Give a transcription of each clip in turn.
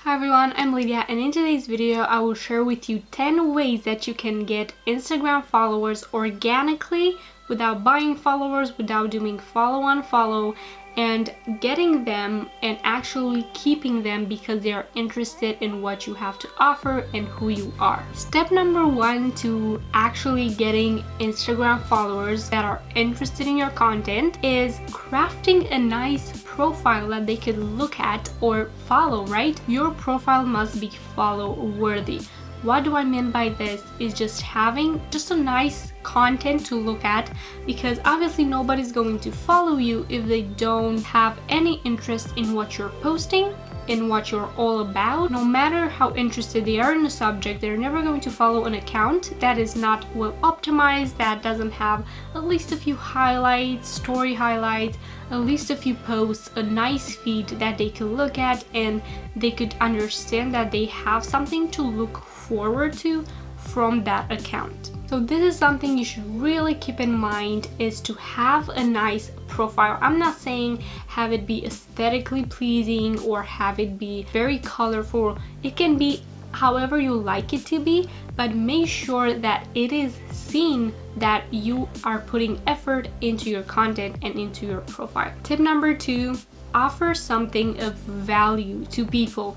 Hi everyone, I'm Lydia, and in today's video I will share with you 10 ways that you can get Instagram followers organically without buying followers, without doing follow-unfollow, and getting them and actually keeping them because they are interested in what you have to offer and who you are. Step number 1 to actually getting Instagram followers that are interested in your content is crafting a nice profile that they could look at or follow, right? Your profile must be follow worthy. What do I mean by this is just having a nice content to look at, because obviously nobody's going to follow you if they don't have any interest in what you're posting, in what you're all about. No matter how interested they are in the subject, they're never going to follow an account that is not well optimized, that doesn't have at least a few highlights, story highlights, at least a few posts, a nice feed that they could look at and they could understand that they have something to look forward to from that account. So this is something you should really keep in mind, is to have a nice profile. I'm not saying have it be aesthetically pleasing or have it be very colorful. It can be however you like it to be, but make sure that it is seen that you are putting effort into your content and into your profile. Tip number 2, offer something of value to people.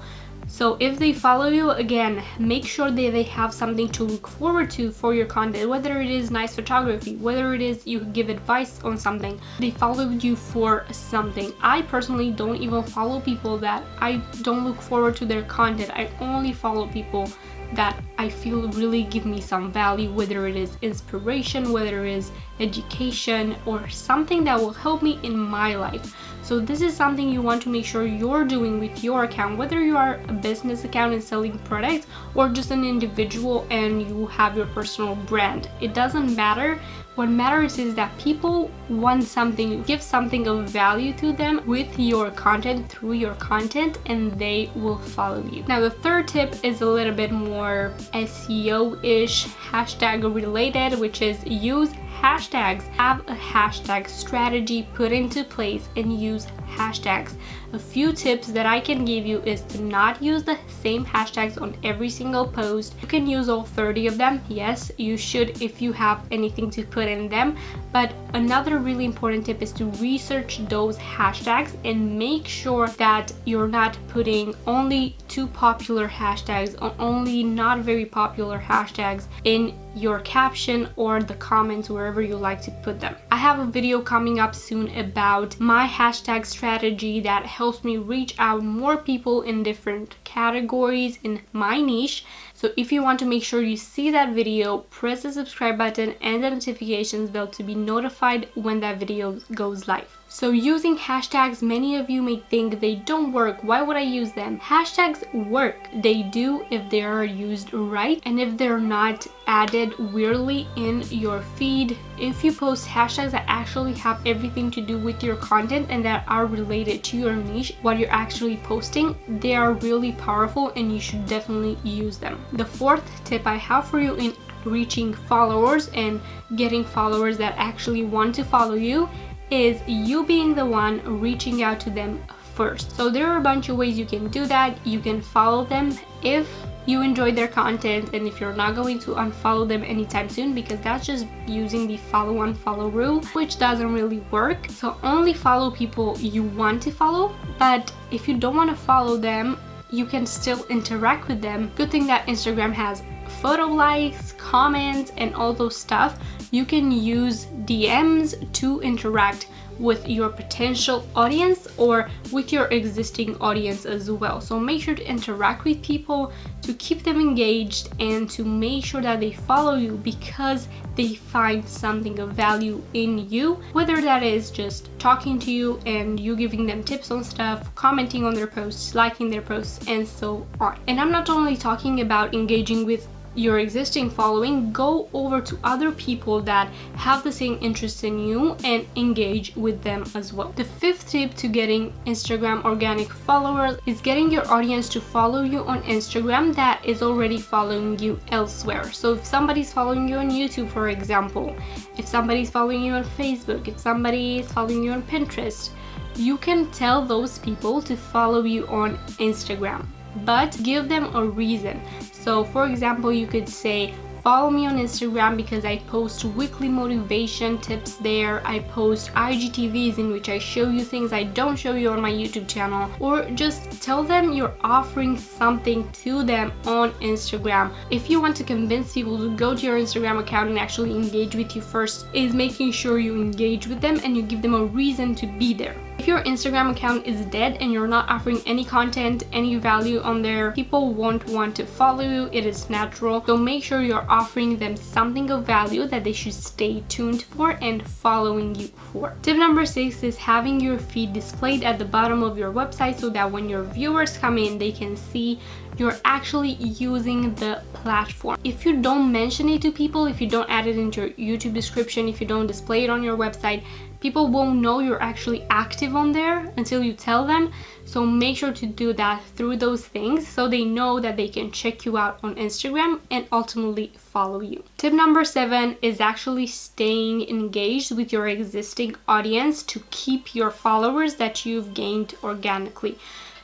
So if they follow you, again, make sure that they have something to look forward to for your content, whether it is nice photography, whether it is you give advice on something. They followed you for something. I personally don't even follow people that I don't look forward to their content. I only follow people that I feel really give me some value, whether it is inspiration, whether it is education, or something that will help me in my life. So this is something you want to make sure you're doing with your account, whether you are a business account and selling products or just an individual and you have your personal brand. It doesn't matter. What matters is that people want something, give something of value to them with your content, through your content, and they will follow you. Now the third tip is a little bit more SEO-ish, hashtag related, which is use hashtags. Have a hashtag strategy put into place and use hashtags. A few tips that I can give you is to not use the same hashtags on every single post. You can use all 30 of them. Yes, you should if you have anything to put in them. But another really important tip is to research those hashtags and make sure that you're not putting only too popular hashtags or only not very popular hashtags in your caption or the comments, wherever you like to put them. I have a video coming up soon about my hashtag strategy that helps me reach out more people in different categories in my niche. So if you want to make sure you see that video, press the subscribe button and the notifications bell to be notified when that video goes live. So using hashtags, many of you may think they don't work. Why would I use them? Hashtags work. They do if they are used right and if they're not added weirdly in your feed. If you post hashtags that actually have everything to do with your content and that are related to your niche, what you're actually posting, they are really powerful and you should definitely use them. The fourth tip I have for you in reaching followers and getting followers that actually want to follow you is you being the one reaching out to them first. So there are a bunch of ways you can do that. You can follow them if you enjoy their content and if you're not going to unfollow them anytime soon, because that's just using the follow-unfollow rule, which doesn't really work. So only follow people you want to follow, but if you don't want to follow them, you can still interact with them. Good thing that Instagram has photo likes, comments, and all those stuff. You can use DMs to interact with your potential audience or with your existing audience as well. So make sure to interact with people to keep them engaged and to make sure that they follow you because they find something of value in you, whether that is just talking to you and you giving them tips on stuff, commenting on their posts, liking their posts, and so on. And I'm not only talking about engaging with your existing following, go over to other people that have the same interest in you and engage with them as well. The fifth tip to getting Instagram organic followers is getting your audience to follow you on Instagram that is already following you elsewhere. So if somebody's following you on YouTube, for example, if somebody's following you on Facebook, if somebody is following you on Pinterest, you can tell those people to follow you on Instagram. but give them a reason. So for example, you could say, follow me on Instagram because I post weekly motivation tips there. I post IGTVs in which I show you things I don't show you on my YouTube channel. Or just tell them you're offering something to them on Instagram. If you want to convince people to go to your Instagram account and actually engage with you first, is making sure you engage with them and you give them a reason to be there. If your Instagram account is dead and you're not offering any content, any value on there, people won't want to follow you. It is natural. So make sure you're offering them something of value that they should stay tuned for and following you for. Tip number 6 is having your feed displayed at the bottom of your website so that when your viewers come in, they can see you're actually using the platform. If you don't mention it to people, if you don't add it into your YouTube description, if you don't display it on your website, people won't know you're actually active on there until you tell them. So make sure to do that through those things so they know that they can check you out on Instagram and ultimately follow you. Tip number 7 is actually staying engaged with your existing audience to keep your followers that you've gained organically.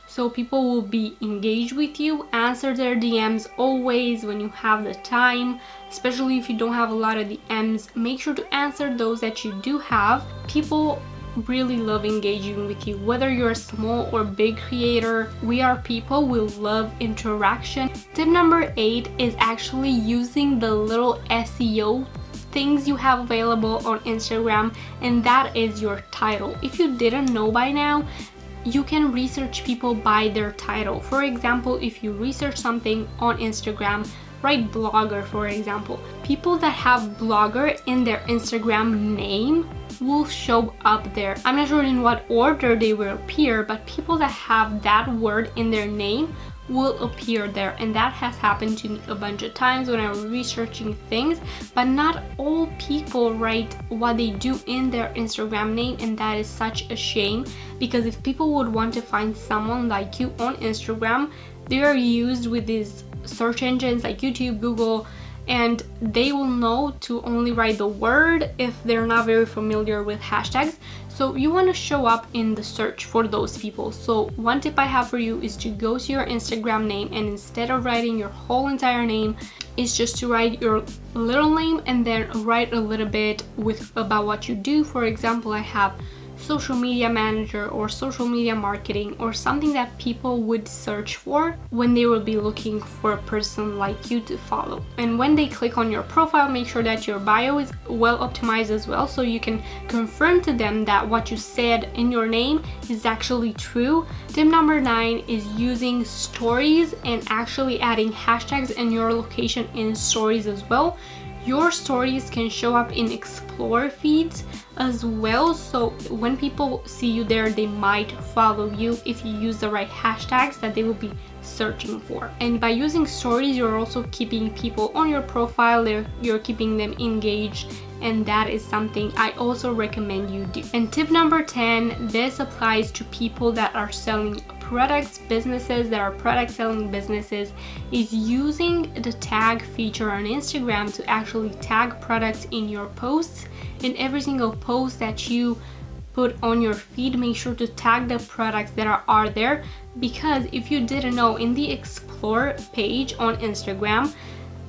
So people will be engaged with you, answer their DMs always when you have the time, especially if you don't have a lot of DMs. Make sure to answer those that you do have. People really love engaging with you, whether you're a small or big creator. We are people, we love interaction. Tip number 8 is actually using the little SEO things you have available on Instagram, and that is your title. If you didn't know by now, you can research people by their title. For example, if you research something on Instagram, write blogger, for example. People that have blogger in their Instagram name will show up there. I'm not sure in what order they will appear, but people that have that word in their name will appear there, and that has happened to me a bunch of times when I'm researching things. But not all people write what they do in their Instagram name, and that is such a shame, because if people would want to find someone like you on Instagram, they are used with these search engines like YouTube, Google, and they will know to only write the word if they're not very familiar with hashtags. So you want to show up in the search for those people. So one tip I have for you is to go to your Instagram name, and instead of writing your whole entire name, is just to write your little name and then write a little bit about what you do. For example, I have social media manager or social media marketing, or something that people would search for when they will be looking for a person like you to follow. And when they click on your profile, make sure that your bio is well optimized as well, so you can confirm to them that what you said in your name is actually true. Tip number 9 is using stories and actually adding hashtags and your location in stories as well. Your stories can show up in explore feeds as well, so when people see you there, they might follow you if you use the right hashtags that they will be searching for. And by using stories, you're also keeping people on your profile, you're keeping them engaged, and that is something I also recommend you do. And tip number 10, this applies to people that are selling products, businesses that are product selling businesses, is using the tag feature on Instagram to actually tag products in your posts. In every single post that you put on your feed, make sure to tag the products that are there, because if you didn't know, in the explore page on Instagram,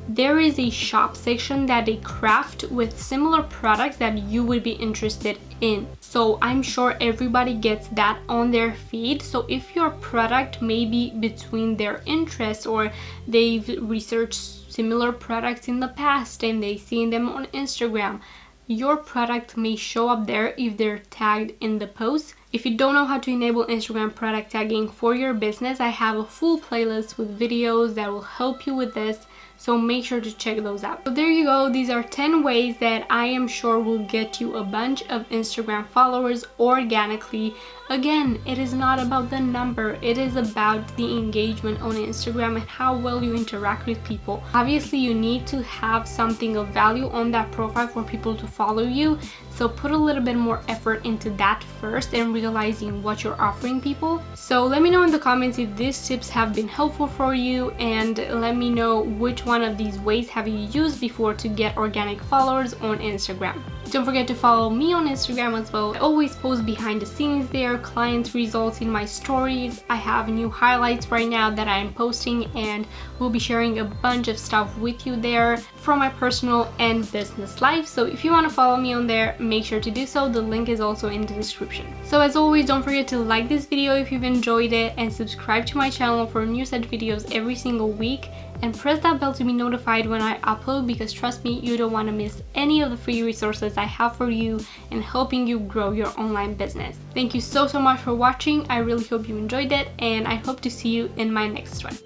there is a shop section that they craft with similar products that you would be interested in. So I'm sure everybody gets that on their feed. So if your product may be between their interests, or they've researched similar products in the past and they've seen them on Instagram, your product may show up there if they're tagged in the post. If you don't know how to enable Instagram product tagging for your business, I have a full playlist with videos that will help you with this. So make sure to check those out. So there you go. These are 10 ways that I am sure will get you a bunch of Instagram followers organically. Again, it is not about the number. It is about the engagement on Instagram and how well you interact with people. Obviously, you need to have something of value on that profile for people to follow you. So put a little bit more effort into that first and realizing what you're offering people. So let me know in the comments if these tips have been helpful for you, and let me know which one of these ways have you used before to get organic followers on Instagram. Don't forget to follow me on Instagram as well. I always post behind the scenes there, client results in my stories. I have new highlights right now that I'm posting, and we'll be sharing a bunch of stuff with you there from my personal and business life. So if you want to follow me on there, make sure to do so. The link is also in the description. So as always, don't forget to like this video if you've enjoyed it, and subscribe to my channel for new set videos every single week, and press that bell to be notified when I upload, because trust me, you don't want to miss any of the free resources I have for you in helping you grow your online business. Thank you so much for watching. I really hope you enjoyed it, and I hope to see you in my next one.